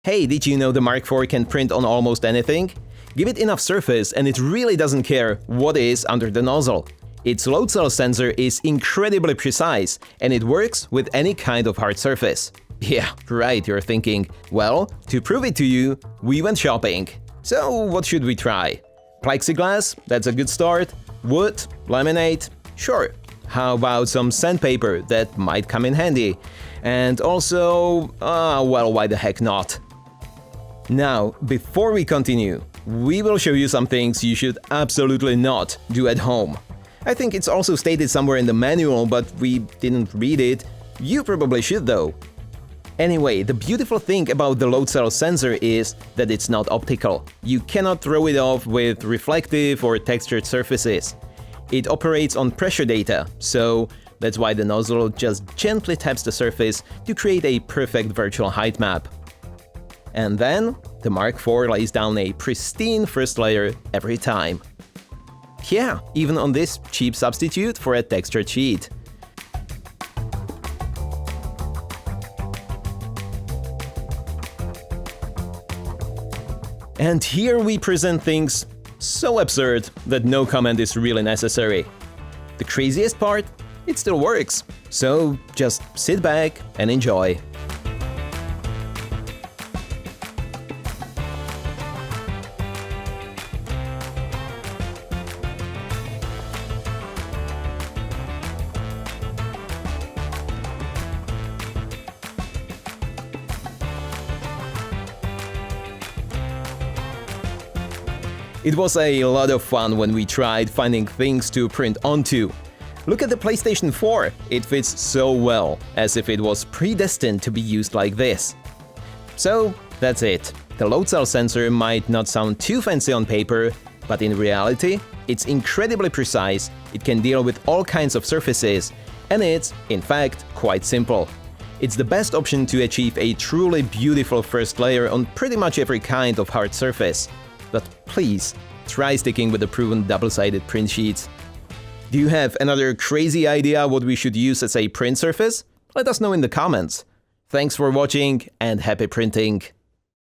Hey, did you know the Mark IV can print on almost anything? Give it enough surface and it really doesn't care what is under the nozzle. Its load cell sensor is incredibly precise and it works with any kind of hard surface. Yeah, right, you're thinking. Well, to prove it to you, we went shopping. So what should we try? Plexiglass? That's a good start. Wood? Laminate? Sure. How about some sandpaper? That might come in handy. And also, well, why the heck not? Now, before we continue, we will show you some things you should absolutely not do at home. I think it's also stated somewhere in the manual, but we didn't read it. You probably should though. Anyway, the beautiful thing about the load cell sensor is that it's not optical. You cannot throw it off with reflective or textured surfaces. It operates on pressure data, so that's why the nozzle just gently taps the surface to create a perfect virtual height map. And then, the Mark IV lays down a pristine first layer every time. Yeah, even on this cheap substitute for a textured sheet. And here we present things so absurd that no comment is really necessary. The craziest part? It still works. So just sit back and enjoy. It was a lot of fun when we tried finding things to print onto. Look at the PlayStation 4, it fits so well, as if it was predestined to be used like this. So, that's it. The load cell sensor might not sound too fancy on paper, but in reality, it's incredibly precise, it can deal with all kinds of surfaces, and it's, in fact, quite simple. It's the best option to achieve a truly beautiful first layer on pretty much every kind of hard surface. But please, try sticking with the proven double-sided print sheets. Do you have another crazy idea what we should use as a print surface? Let us know in the comments. Thanks for watching and happy printing!